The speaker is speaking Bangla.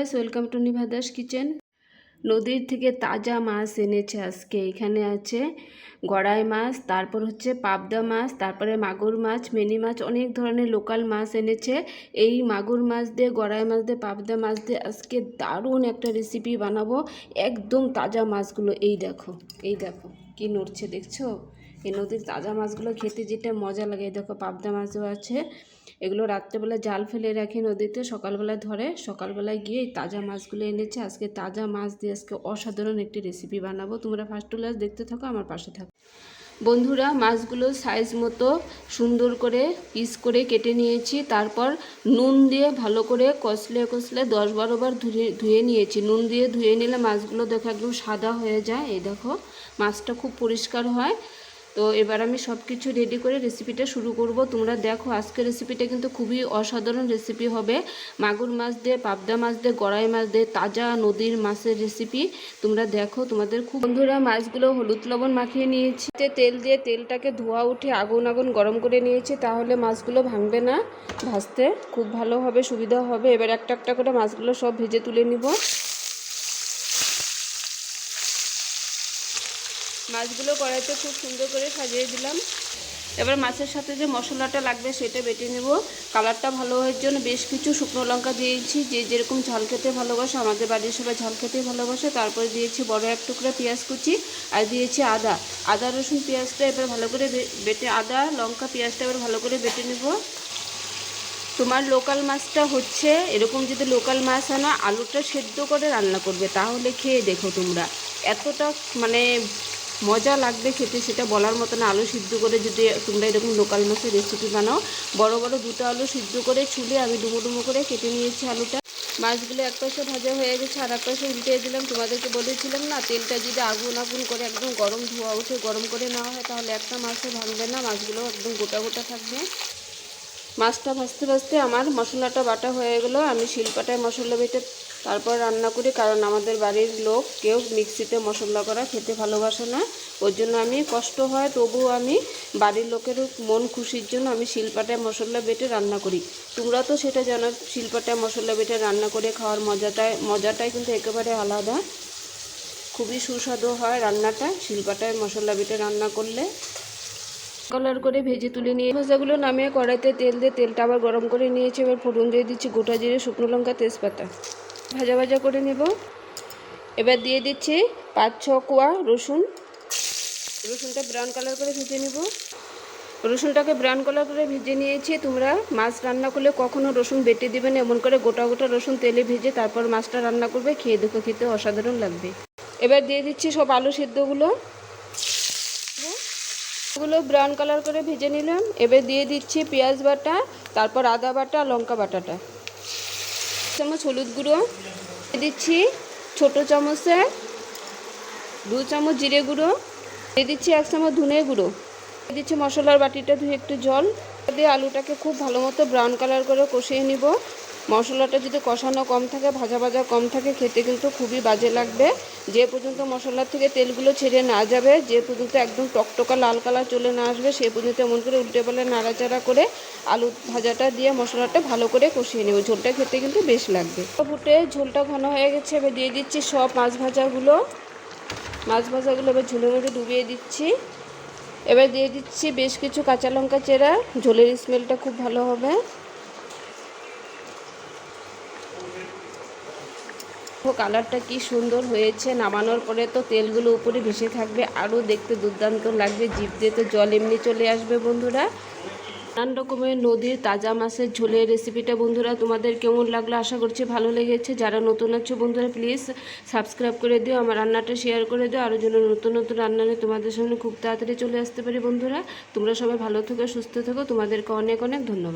Viewers, welcome to Niva Das kitchen. নদীর থেকে তাজা মাছ এনেছে আজকে। এখানে আছে গড়াই মাছ, তারপর হচ্ছে পাবদা মাছ, তারপরে মাগুর মাছ, মিনি মাছ, অনেক ধরনের লোকাল মাছ এনেছে। এই মাগুর মাছ দিয়ে, গড়াই মাছ দিয়ে, পাবদা মাছ দিয়ে আজকে দারুণ একটা রেসিপি বানাবো। একদম তাজা মাছগুলো এই দেখো কি নড়ছে দেখছো? এই নদীর তাজা মাছগুলো খেতে যেটা মজা লাগে। দেখো পাবদা মাছও আছে। এগুলো রাত্রেবেলা জাল ফেলে রাখি নদীতে, সকালবেলায় ধরে, সকালবেলায় গিয়ে এই তাজা মাছগুলো এনেছে। আজকে তাজা মাছ দিয়ে আজকে অসাধারণ একটি রেসিপি বানাবো। তোমরা ফার্স্ট টু লাস্ট দেখতে থাকো, আমার পাশে থাকো। বন্ধুরা, মাছগুলো সাইজ মতো সুন্দর করে পিস করে কেটে নিয়েছি। তারপর নুন দিয়ে ভালো করে কষলে 10-12 বার ধুয়ে নিয়েছি। নুন দিয়ে ধুয়ে নিলে মাছগুলো দেখো একদম সাদা হয়ে যায়। এই দেখো মাছটা খুব পরিষ্কার হয়। তো এবার আমি সব কিছু রেডি করে রেসিপিটা শুরু করব। তোমরা দেখো আজকের রেসিপিটা কিন্তু খুবই অসাধারণ রেসিপি হবে। মাগুর মাছ দিয়ে, পাবদা মাছ দিয়ে, গড়াই মাছ দিয়ে তাজা নদীর মাছের রেসিপি। তোমরা দেখো, তোমাদের খুব। বন্ধুরা, মাছগুলো হলুদ লবণ মাখিয়ে নিয়েছি। তেল দিয়ে তেলটাকে ধোয়া উঠে আগুন গরম করে নিয়েছি, তাহলে মাছগুলো ভাঙবে না, ভাজতে খুব ভালো হবে, সুবিধা হবে। এবার একটা একটা করে মাছগুলো সব ভেজে তুলে নিব। মাছগুলো কড়াইতে খুব সুন্দর করে সাজিয়ে দিলাম। এবার মাছের সাথে যে মশলাটা লাগবে সেটা বেটে নেব। কালারটা ভালো হওয়ার জন্য বেশ কিছু শুকনো লঙ্কা দিয়েছি। যে যেরকম ঝাল খেতে ভালোবাসে, আমাদের বাড়ির সবাই ঝাল খেতে ভালোবাসে। তারপরে দিয়েছি বড় এক টুকরা পেঁয়াজ কুচি, আর দিয়েছি আদা রসুন পেঁয়াজটা এবার ভালো করে বেটে, আদা লঙ্কা পেঁয়াজটা এবার ভালো করে বেটে নেব। তোমার লোকাল মাছটা হচ্ছে এরকম, যদি লোকাল মাছ আনো আলুটা সেদ্ধ করে রান্না করবে, তাহলে খেয়ে দেখো তোমরা এতটা মানে মজা লাগবে খেতে, সেটা বলার মতো না। আলু সিদ্ধ করে যদি তোমরা এরকম লোকাল মাছের রেসিপি বানাও, বড় বড় দুটো আলু সিদ্ধ করে ছুলে আমি ডুমো করে কেটে নিয়েছি আলুটা। মাছগুলো এক পাশে ভাজা হয়ে গেছে, আর এক পাশে উল্টে দিলাম। তোমাদেরকে বলেছিলাম না, তেলটা যদি আগুন করে একদম গরম, ধোয়া উঠে গরম করে নেওয়া হয়, তাহলে একটা মাছও ভাঙবে না, মাছগুলো একদম গোটা থাকবে। মাছটা ভাজতে ভাজতে আমার মশলাটা বাটা হয়ে গেলো। আমি শিলপাটায় মশলা বেটে তারপর রান্না করি, কারণ আমাদের বাড়ির লোক কেউ মিক্সিতে মশলা করা খেতে ভালোবাসে না। ওর জন্য আমি কষ্ট হয়, তবুও আমি বাড়ির লোকের মন খুশির জন্য আমি শিলপাটায় মশলা বেটে রান্না করি। তোমরা তো সেটা জানো, শিলপাটায় মশলা বেটে রান্না করে খাওয়ার মজাটাই কিন্তু একেবারে আলাদা। খুবই সুস্বাদু হয় রান্নাটা শিলপাটায় মশলা বেটে রান্না করলে। কালার করে ভেজে তুলে নিয়ে ভাজাগুলো নামিয়ে কড়াইতে তেল দিয়ে তেলটা আবার গরম করে নিয়েছি। এবার ফোড়ন দিয়ে দিচ্ছি গোটা জিরে, শুকনো লঙ্কা, তেজপাতা, ভাজা করে নেব। এবার দিয়ে দিচ্ছি 5-6 কোয়া রসুনটা ব্রাউন কালার করে ভেজে নেব। রসুনটাকে ব্রাউন কালার করে ভেজে নিয়েছি। তোমরা মাছ রান্না করলে কখনো রসুন বেটে দিবে না, এমন করে গোটা রসুন তেলে ভেজে তারপর মাছটা রান্না করবে, খেয়ে দেখো, খেতে অসাধারণ লাগবে। এবার দিয়ে দিচ্ছি সব আলু সেদ্ধগুলো ব্রাউন কালার করে ভেজে নিলাম। এবার দিয়ে দিচ্ছি পেঁয়াজ বাটা, তারপর আদা বাটা, লঙ্কা বাটাটা, 1 চামচ হলুদ গুঁড়ো দিয়ে দিচ্ছি, ছোটো চামচে 2 চামচ জিরে গুঁড়ো দিয়ে দিচ্ছি, 1 চামচ ধনে গুঁড়ো দিয়ে দিচ্ছি, মশলার বাটিটা ধুয়ে একটু জল দিয়ে আলুটাকে খুব ভালো মতো ব্রাউন কালার করে কষিয়ে নিব। মশলাটা যদি কষানো কম থাকে, ভাজা কম থাকে, খেতে কিন্তু খুবই বাজে লাগবে। যে পর্যন্ত মশলার থেকে তেলগুলো ছেড়ে না যাবে, যে পর্যন্ত একদম টকটকা লাল কালার চলে না আসবে, সে পর্যন্ত এমন করে উল্টে পাল্টে নাড়াচাড়া করে আলু ভাজাটা দিয়ে মশলাটা ভালো করে কষিয়ে নেব। ঝোলটা খেতে কিন্তু বেশ লাগবে। ফুটে ঝোলটা ঘন হয়ে গেছে। এবার দিয়ে দিচ্ছি সব মাছ ভাজাগুলো এবার ঝোলের মধ্যে ডুবিয়ে দিচ্ছি। এবার দিয়ে দিচ্ছি বেশ কিছু কাঁচা লঙ্কা চেরা, ঝোলের স্মেলটা খুব ভালো হবে। কালারটা কি সুন্দর হয়েছে, নামানোর পরে তো তেলগুলো উপরে ভেসে থাকবে, আরও দেখতে দুর্দান্ত লাগবে, জিভ দিয়ে তো জল এমনি চলে আসবে। বন্ধুরা, নানান রকমের নদীর তাজা মাছের ঝোলের রেসিপিটা বন্ধুরা তোমাদের কেমন লাগলো, আশা করছি ভালো লেগেছে। যারা নতুন আছো বন্ধুরা, প্লিজ সাবস্ক্রাইব করে দিও, আমার রান্নাটা শেয়ার করে দিও, আরও যেন নতুন রান্না নিয়ে তোমাদের সামনে খুব তাড়াতাড়ি চলে আসতে পারি। বন্ধুরা, তোমরা সবাই ভালো থেকো, সুস্থ থেকো, তোমাদেরকে অনেক ধন্যবাদ।